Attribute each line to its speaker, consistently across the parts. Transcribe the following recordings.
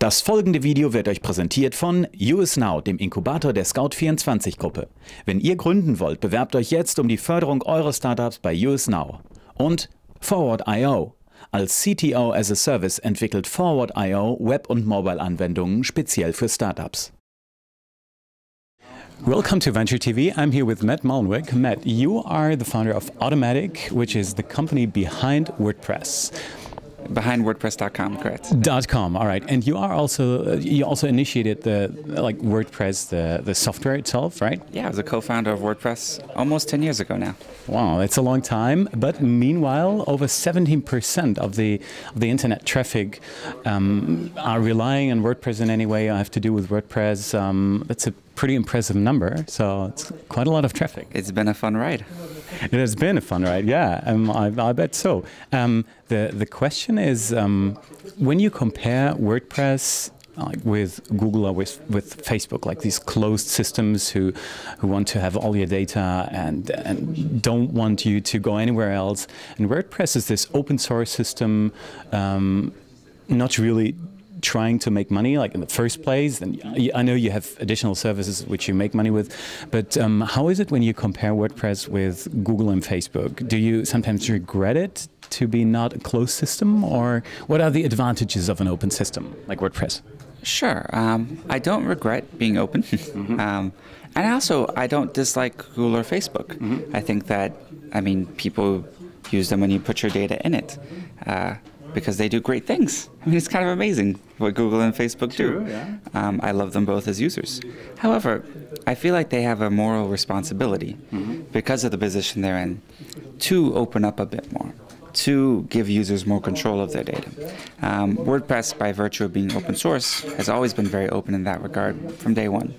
Speaker 1: Das folgende Video wird euch präsentiert von US Now, dem Inkubator der Scout24-Gruppe. Wenn ihr gründen wollt, bewerbt euch jetzt um die Förderung eurer Startups bei US Now. Und Forward.io. Als CTO as a Service entwickelt Forward.io Web- und Mobile-Anwendungen speziell für Startups. Welcome to Venture TV. I'm here with Matt Mullenweg. Matt, you are the founder of Automattic, which is the company behind WordPress.
Speaker 2: Behind WordPress.com, correct?
Speaker 1: .com, all right. And you are also you also initiated the WordPress, the software itself, right?
Speaker 2: Yeah, I was a co-founder of WordPress almost 10 years ago now.
Speaker 1: Wow, that's a long time. But meanwhile, over 17% of the internet traffic are relying on WordPress in any way. I have to do with WordPress. That's a pretty impressive number. So it's quite a lot of traffic.
Speaker 2: It's been a fun ride.
Speaker 1: It has been a fun ride, yeah. I bet so. The question is, when you compare WordPress with Google or with Facebook, like these closed systems who want to have all your data and don't want you to go anywhere else, and WordPress is this open source system, not really trying to make money like in the first place. And I know you have additional services which you make money with, but how is it when you compare WordPress with Google and Facebook? Do you sometimes regret it to be not a closed system, or what are the advantages of an open system like WordPress?
Speaker 2: Sure. I don't regret being open. Mm-hmm. And also, I don't dislike Google or Facebook. Mm-hmm. I think that, people use them when you put your data in it. Because they do great things. It's kind of amazing what Google and Facebook do. Yeah. I love them both as users. However, I feel like they have a moral responsibility because of the position they're in to open up a bit more, to give users more control of their data. WordPress, by virtue of being open source, has always been very open in that regard from day one.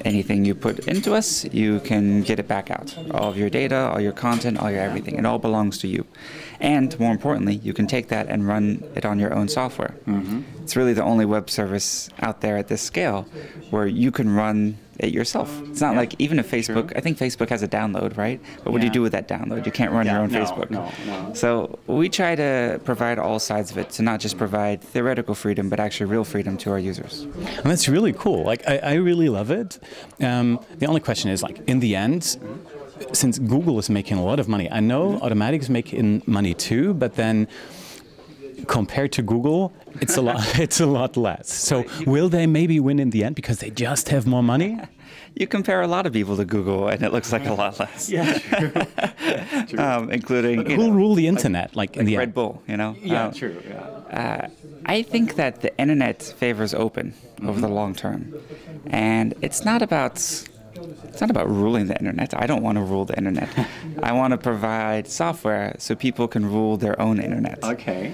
Speaker 2: Anything you put into us, you can get it back out. All of your data, all your content, all your everything. It all belongs to you. And more importantly, you can take that and run it on your own software. Mm-hmm. It's really the only web service out there at this scale where you can run it yourself. It's not like, even if Facebook, I think Facebook has a download, right? But what do you do with that download? You can't run your own Facebook.
Speaker 1: No.
Speaker 2: So we try to provide all sides of it, to not just provide theoretical freedom, but actually real freedom to our users.
Speaker 1: And that's really cool. Like, I really love it. The only question is, like, in the end, since Google is making a lot of money, I know Automattic is making money too, but then compared to Google, it's a lot less. So will they maybe win in the end because they just have more money?
Speaker 2: You compare a lot of people to Google, and it looks like a lot less.
Speaker 1: Yeah, true.
Speaker 2: Including
Speaker 1: who'll rule the internet, like in the
Speaker 2: Red
Speaker 1: end?
Speaker 2: Bull,
Speaker 1: Yeah, true. Yeah.
Speaker 2: I think that the internet favors open over the long term, and it's not about ruling the internet. I don't want to rule the internet. I want to provide software so people can rule their own internet.
Speaker 1: Okay.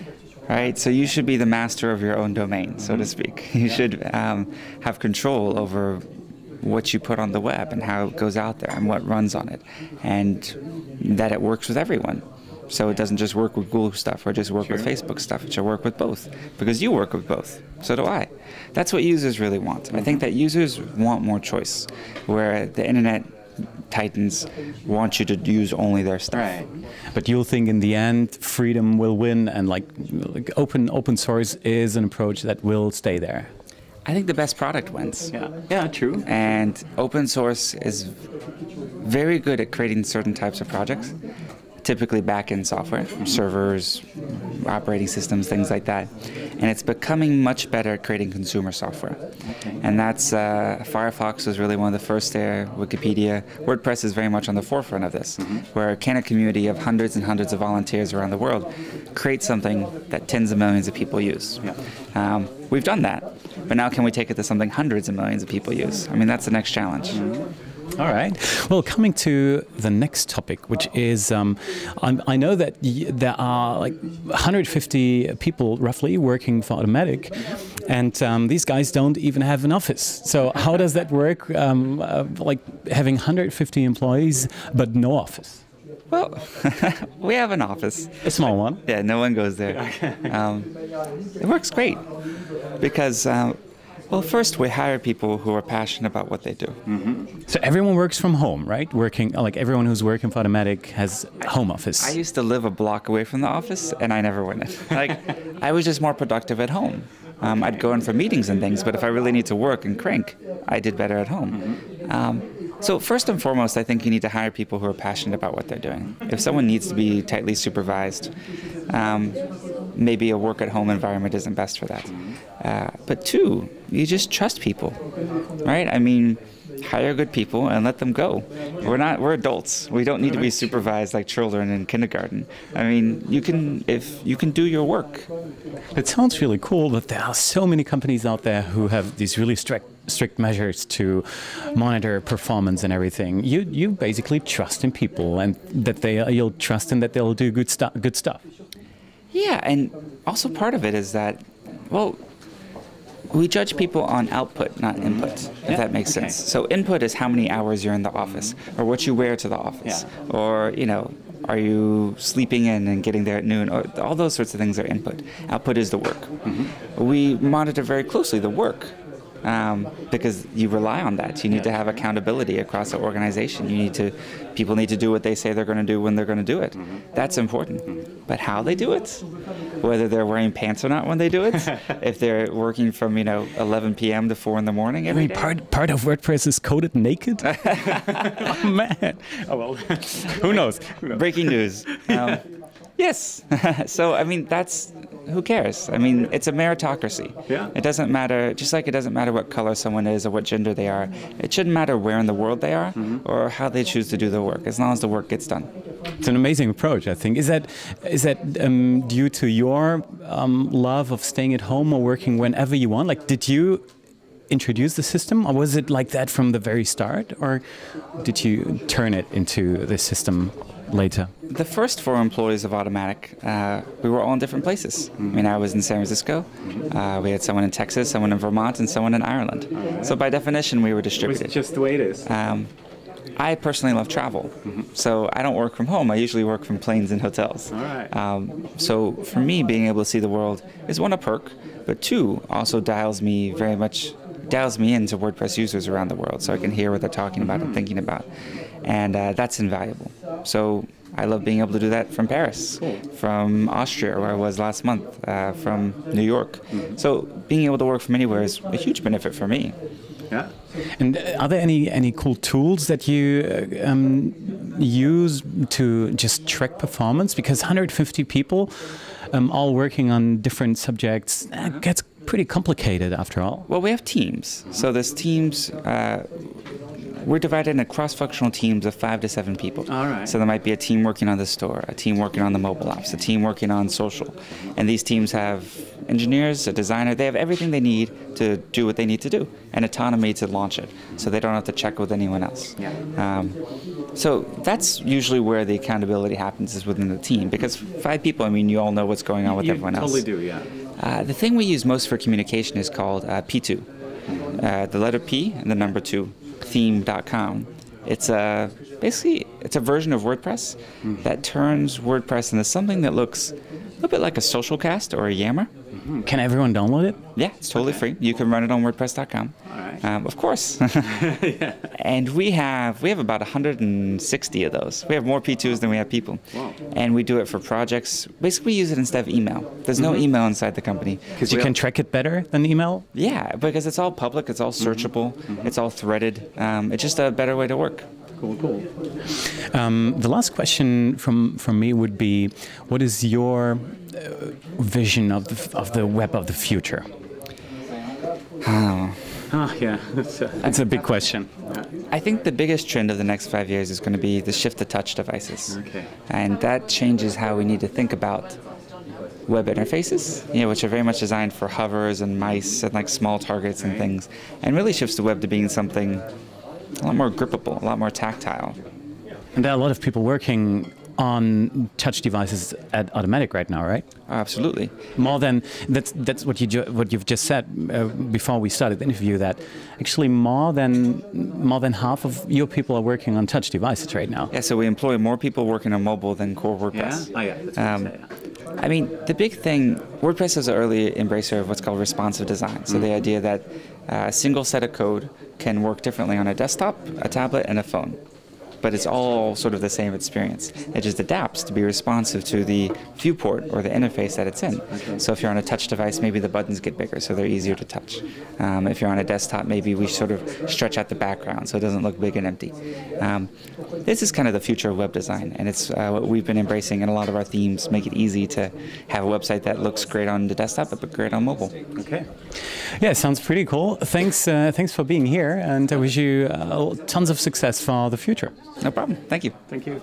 Speaker 2: Right? So you should be the master of your own domain, so to speak. You should have control over what you put on the web and how it goes out there and what runs on it, and that it works with everyone. So it doesn't just work with Google stuff or just work with Facebook stuff. It should work with both, because you work with both. So do I. That's what users really want. I think that users want more choice, where the internet titans want you to use only their stuff.
Speaker 1: Right. But you'll think in the end freedom will win, and like open source is an approach that will stay there.
Speaker 2: I think the best product wins.
Speaker 1: Yeah, true.
Speaker 2: And open source is very good at creating certain types of projects, typically back-end software, servers, operating systems, things like that. And it's becoming much better at creating consumer software. Okay. And that's, Firefox was really one of the first there, Wikipedia. WordPress is very much on the forefront of this, where can a community of hundreds and hundreds of volunteers around the world create something that tens of millions of people use. Yeah. We've done that, but now can we take it to something hundreds of millions of people use? That's the next challenge.
Speaker 1: All right. Well, coming to the next topic, which is, I know that there are like 150 people roughly working for Automattic, and these guys don't even have an office. So how does that work, like having 150 employees but no office?
Speaker 2: Well, we have an office.
Speaker 1: A small one?
Speaker 2: Yeah, no one goes there. It works great because well, first we hire people who are passionate about what they do.
Speaker 1: So everyone works from home, right? Like everyone who's working for Automattic has home office.
Speaker 2: I used to live a block away from the office, and I never went in. Like, I was just more productive at home. I'd go in for meetings and things, but if I really need to work and crank, I did better at home. So first and foremost, I think you need to hire people who are passionate about what they're doing. If someone needs to be tightly supervised, maybe a work-at-home environment isn't best for that. But two, you just trust people, right? I mean, hire good people and let them go. We're adults. We don't need to be supervised like children in kindergarten. I mean, you can do your work.
Speaker 1: It sounds really cool, but there are so many companies out there who have these really strict measures to monitor performance and everything. You basically trust in people, and that you'll trust in that they'll do good stuff.
Speaker 2: Yeah, and also part of it is that, well, we judge people on output, not input, if that makes sense. So input is how many hours you're in the office, or what you wear to the office, or, you know, are you sleeping in and getting there at noon, or all those sorts of things are input. Output is the work. We monitor very closely the work. Because you rely on that. You need to have accountability across the organization. People need to do what they say they're going to do when they're going to do it. That's important. But how they do it, whether they're wearing pants or not when they do it, if they're working from 11 p.m. to 4 in the morning every day.
Speaker 1: Part of WordPress is coded naked. Oh man! Oh well, who knows?
Speaker 2: Breaking news. Yes. So, I mean, who cares? I mean, it's a meritocracy. Yeah. It doesn't matter, just like it doesn't matter what color someone is or what gender they are. It shouldn't matter where in the world they are or how they choose to do their work, as long as the work gets done.
Speaker 1: It's an amazing approach, I think. Is that due to your love of staying at home or working whenever you want? Like, did you introduce the system, or was it like that from the very start, or did you turn it into the system later?
Speaker 2: The first 4 employees of Automattic, we were all in different places. I mean, I was in San Francisco, we had someone in Texas, someone in Vermont, and someone in Ireland. So by definition, we were distributed.
Speaker 1: It's just the way it is.
Speaker 2: I personally love travel, so I don't work from home. I usually work from planes and hotels.
Speaker 1: All right.
Speaker 2: So for me, being able to see the world is one, a perk, but two, also dials me into WordPress users around the world, so I can hear what they're talking about and thinking about. And that's invaluable. So I love being able to do that from Paris, from Austria, where I was last month, from New York. So being able to work from anywhere is a huge benefit for me.
Speaker 1: Yeah. And are there any cool tools that you use to just track performance? Because 150 people all working on different subjects gets pretty complicated after all.
Speaker 2: Well, we have teams. So there's teams. We're divided into cross-functional teams of 5 to 7 people.
Speaker 1: All right.
Speaker 2: So there might be a team working on the store, a team working on the mobile apps, a team working on social. And these teams have engineers, a designer. They have everything they need to do what they need to do, and autonomy to launch it, so they don't have to check with anyone else. Yeah. So that's usually where the accountability happens, is within the team. Because 5 people, I mean, you all know what's going on with everyone else.
Speaker 1: You totally do, yeah.
Speaker 2: The thing we use most for communication is called P2. The letter P and the number 2. Theme.com. It's basically a version of WordPress that turns WordPress into something that looks a little bit like a social cast or a Yammer.
Speaker 1: Can everyone download it?
Speaker 2: Yeah, it's totally free. You can run it on WordPress.com.
Speaker 1: All right.
Speaker 2: Of course.
Speaker 1: Yeah.
Speaker 2: And we have about 160 of those. We have more P2s than we have people.
Speaker 1: Wow.
Speaker 2: And we do it for projects. Basically, we use it instead of email. There's no email inside the company.
Speaker 1: Because you can track it better than email?
Speaker 2: Yeah, because it's all public, it's all searchable, it's all threaded. It's just a better way to work.
Speaker 1: Cool. The last question from me would be, what is your vision of the web of the future? Yeah, that's a big question.
Speaker 2: I think the biggest trend of the next 5 years is going to be the shift to touch devices.
Speaker 1: Okay.
Speaker 2: And that changes how we need to think about web interfaces, which are very much designed for hovers and mice and like small targets and things, and really shifts the web to being something a lot more grippable, a lot more tactile.
Speaker 1: And there are a lot of people working on touch devices at Automattic right now, right?
Speaker 2: Absolutely.
Speaker 1: More than that's what you've just said before we started the interview. That actually more than half of your people are working on touch devices right now.
Speaker 2: Yeah. So we employ more people working on mobile than core WordPress.
Speaker 1: Yeah. Oh, yeah. That's what I'm saying, yeah.
Speaker 2: I mean, the big thing, WordPress is an early embracer of what's called responsive design. So the idea that a single set of code can work differently on a desktop, a tablet, and a phone. but it's all sort of the same experience. It just adapts to be responsive to the viewport or the interface that it's in. So if you're on a touch device, maybe the buttons get bigger, so they're easier to touch. If you're on a desktop, maybe we sort of stretch out the background so it doesn't look big and empty. This is kind of the future of web design, and it's what we've been embracing in a lot of our themes, make it easy to have a website that looks great on the desktop, but great on mobile.
Speaker 1: Okay. Yeah, sounds pretty cool. Thanks for being here, and I wish you tons of success for the future.
Speaker 2: No problem. Thank you.
Speaker 1: Thank you.